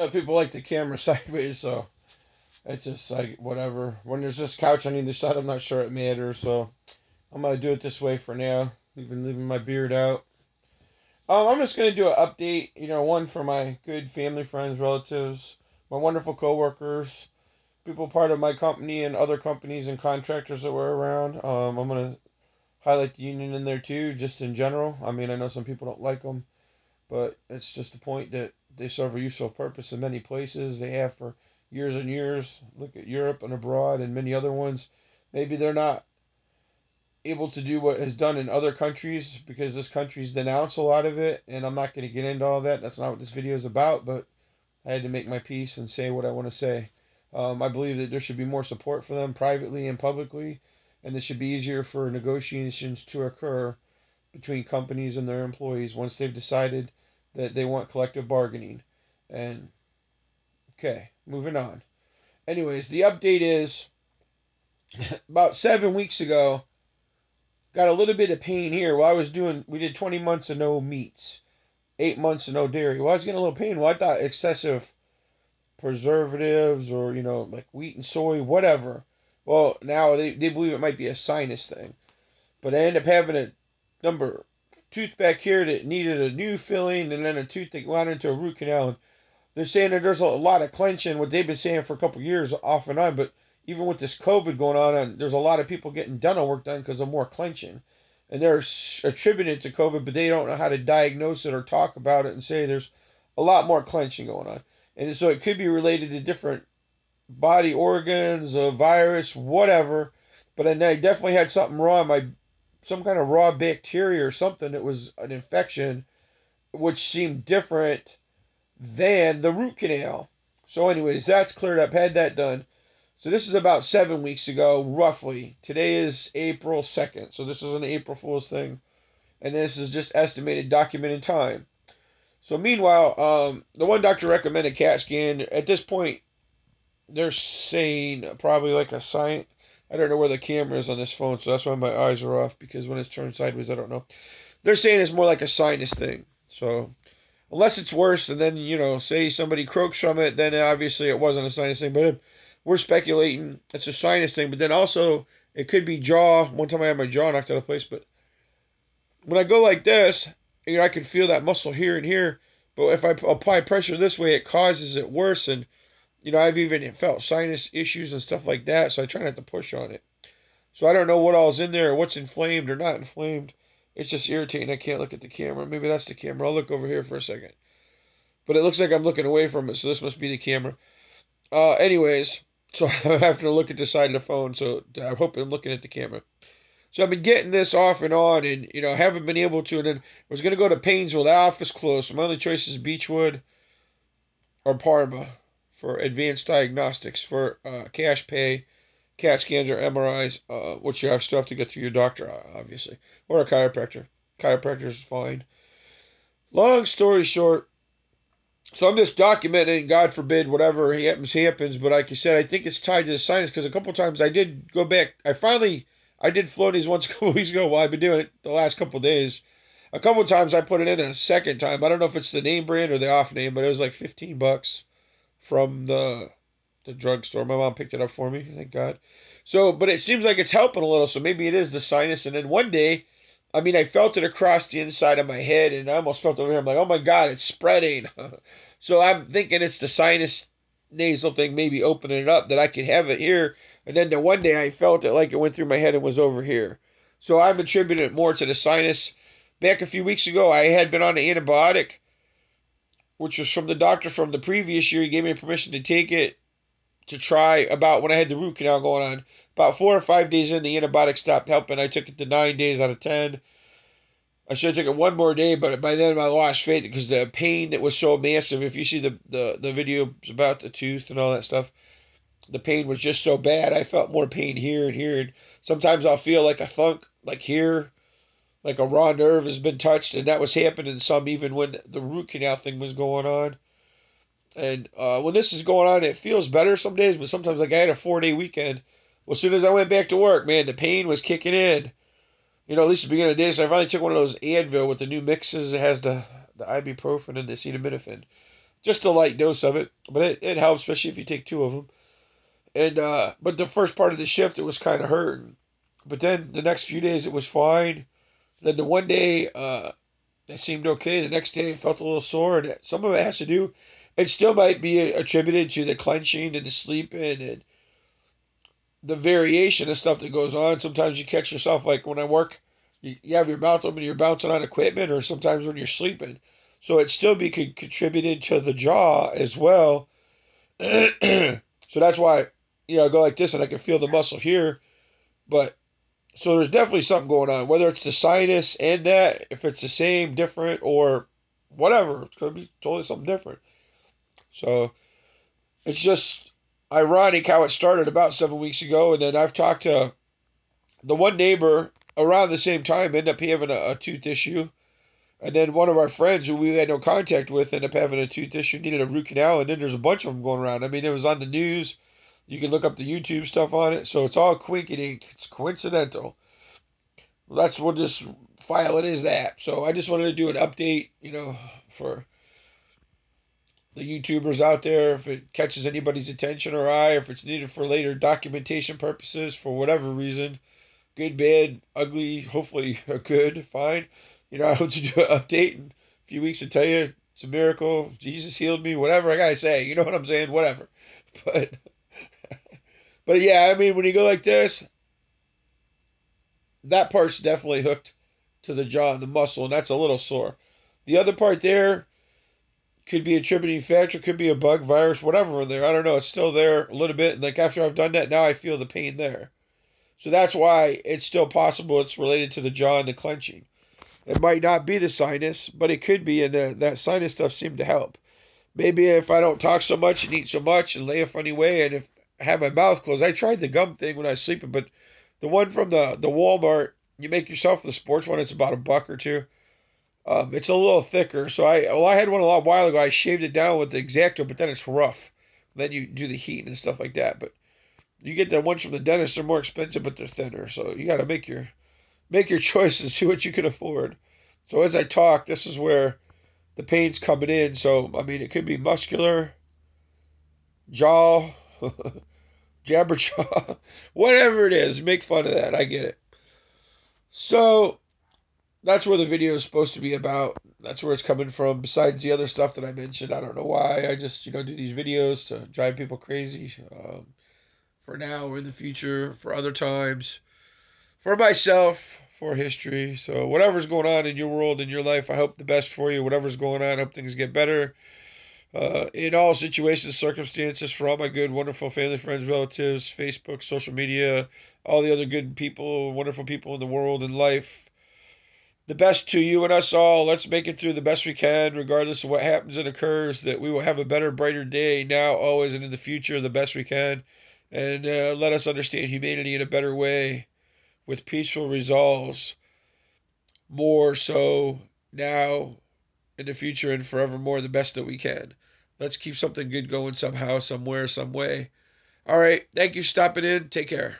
People like the camera sideways, so it's just like whatever. When there's this couch on either side, I'm not sure it matters, so I'm gonna do it this way for now. Even leaving my beard out. I'm just gonna do an update. One for my good family, friends, relatives, my wonderful coworkers, people part of my company and other companies and contractors that were around. I'm gonna highlight the union in there too, just in general. I mean, I know some people don't like them, but it's just the point that they serve a useful purpose in many places. They have for years and years. Look at Europe and abroad and many other ones. Maybe they're not able to do what is done in other countries because this country's denounced a lot of it, and I'm not going to get into all that. That's not what this video is about, but I had to make my peace and say what I want to say. I believe that there should be more support for them privately and publicly, and it should be easier for negotiations to occur between companies and their employees once they've decided that they want collective bargaining. And okay, moving on. Anyways, the update is about 7 weeks ago, got a little bit of pain here. We did 20 months of no meats, 8 months of no dairy. Well, I was getting a little pain. Well, I thought excessive preservatives or, like wheat and soy, whatever. Well, now they believe it might be a sinus thing. But I ended up having a number tooth back here that needed a new filling, and then a tooth that went into a root canal. And they're saying that there's a lot of clenching, what they've been saying for a couple of years off and on. But even with this COVID going on, and there's a lot of people getting dental work done because of more clenching. And they're attributing it to COVID, but they don't know how to diagnose it or talk about it and say there's a lot more clenching going on. And so it could be related to different body organs, a virus, whatever. But I definitely had something wrong. Some kind of raw bacteria or something that was an infection, which seemed different than the root canal. So, anyways, that's cleared up. Had that done. So this is about 7 weeks ago, roughly. Today is April 2nd. So this is an April Fool's thing. And this is just estimated documented time. So meanwhile, the one doctor recommended CAT scan. At this point, they're saying probably like a sign. I don't know where the camera is on this phone, so that's why my eyes are off, because when it's turned sideways, I don't know. They're saying it's more like a sinus thing. So unless it's worse, and then, say somebody croaks from it, then obviously it wasn't a sinus thing. But we're speculating it's a sinus thing. But then also, it could be jaw. One time I had my jaw knocked out of place. But when I go like this, I can feel that muscle here and here. But if I apply pressure this way, it causes it worse. And, I've even felt sinus issues and stuff like that. So I try not to push on it. So I don't know what all's in there, or what's inflamed or not inflamed. It's just irritating. I can't look at the camera. Maybe that's the camera. I'll look over here for a second. But it looks like I'm looking away from it, so this must be the camera. Anyways, so I have to look at the side of the phone, so I hope I'm looking at the camera. So I've been getting this off and on, and, haven't been able to. And then I was going to go to Painesville. The office closed, so my only choice is Beechwood or Parma for advanced diagnostics, for cash pay, CAT scans, or MRIs, which you still have to get through your doctor, obviously, or a chiropractor. Chiropractor is fine. Long story short, so I'm just documenting, God forbid, whatever happens. But like you said, I think it's tied to the sinus, because a couple times I did go back. I did floaties once a couple weeks ago. Well, I've been doing it the last couple days. A couple times I put it in a second time. I don't know if it's the name brand or the off name, but it was like $15 from the drugstore. My mom picked it up for me, thank God. So, but it seems like it's helping a little. So maybe it is the sinus. And then one day, I felt it across the inside of my head, and I almost felt it over here. I'm like, oh my God, it's spreading. So I'm thinking it's the sinus nasal thing, maybe opening it up, that I could have it here. And then the one day I felt it like it went through my head and was over here. So I'm attributing it more to the sinus. Back a few weeks ago, I had been on an antibiotic, which was from the doctor from the previous year. He gave me permission to take it to try about when I had the root canal going on. About 4 or 5 days in, the antibiotic stopped helping. I took it to 9 days out of 10. I should have taken one more day, but by then I lost faith because the pain that was so massive. If you see the video about the tooth and all that stuff, the pain was just so bad. I felt more pain here and here. And sometimes I'll feel like a thunk, like here, like a raw nerve has been touched. And that was happening some even when the root canal thing was going on. And when this is going on, it feels better some days, but sometimes, like I had a 4-day weekend. Well, as soon as I went back to work, man, the pain was kicking in. At least at the beginning of the day. So I finally took one of those Advil with the new mixes. It has the ibuprofen and the acetaminophen. just a light dose of it, but it helps, especially if you take two of them. And but the first part of the shift, it was kind of hurting, but then the next few days it was fine. Then the one day, it seemed okay. The next day, it felt a little sore, and some of it has to do. It still might be attributed to the clenching and the sleeping and the variation of stuff that goes on. Sometimes you catch yourself, like when I work, you have your mouth open, you're bouncing on equipment, or sometimes when you're sleeping. So it still be contributed to the jaw as well. So that's why, I go like this and I can feel the muscle here. But so there's definitely something going on, whether it's the sinus and that, if it's the same, different, or whatever, it's going to be totally something different. So it's just ironic how it started about 7 weeks ago. And then I've talked to the one neighbor around the same time, ended up having a tooth issue. And then one of our friends who we had no contact with ended up having a tooth issue, needed a root canal. And then there's a bunch of them going around. I mean, it was on the news. You can look up the YouTube stuff on it. So it's all quinkity. It's coincidental. We'll just file it as that. So I just wanted to do an update, for the YouTubers out there, if it catches anybody's attention or eye, if it's needed for later documentation purposes for whatever reason, good, bad, ugly, hopefully good, fine. I hope to do an update in a few weeks and tell you it's a miracle, Jesus healed me, whatever I gotta say, you know what I'm saying, whatever. But but yeah, I mean, when you go like this, that part's definitely hooked to the jaw and the muscle, and that's a little sore. The other part there could be a attributing factor, could be a bug, virus, whatever in there. I don't know. It's still there a little bit. And like after I've done that, now I feel the pain there. So that's why it's still possible it's related to the jaw and the clenching. It might not be the sinus, but it could be, and that sinus stuff seemed to help. Maybe if I don't talk so much and eat so much and lay a funny way, and if I have my mouth closed. I tried the gum thing when I was sleeping, but the one from the Walmart, you make yourself the sports one, it's about $1 or $2. It's a little thicker. So I had one a lot while ago. I shaved it down with the X-Acto, but then it's rough. Then you do the heat and stuff like that. But you get the ones from the dentist, they're more expensive, but they're thinner. So you got to make your choices, see what you can afford. So as I talk, this is where the pain's coming in. So I mean, it could be muscular, jaw, jabberjaw, whatever it is. Make fun of that. I get it. So that's where the video is supposed to be about. That's where it's coming from. Besides the other stuff that I mentioned, I don't know why. I just, do these videos to drive people crazy. For now or in the future, for other times, for myself, for history. So whatever's going on in your world, in your life, I hope the best for you. Whatever's going on, I hope things get better. In all situations, circumstances, for all my good, wonderful family, friends, relatives, Facebook, social media, all the other good people, wonderful people in the world and life. The best to you and us all. Let's make it through the best we can, regardless of what happens and occurs, that we will have a better, brighter day now, always, and in the future, the best we can. And let us understand humanity in a better way with peaceful resolves, more so now, in the future, and forevermore, the best that we can. Let's keep something good going somehow, somewhere, some way. All right. Thank you for stopping in. Take care.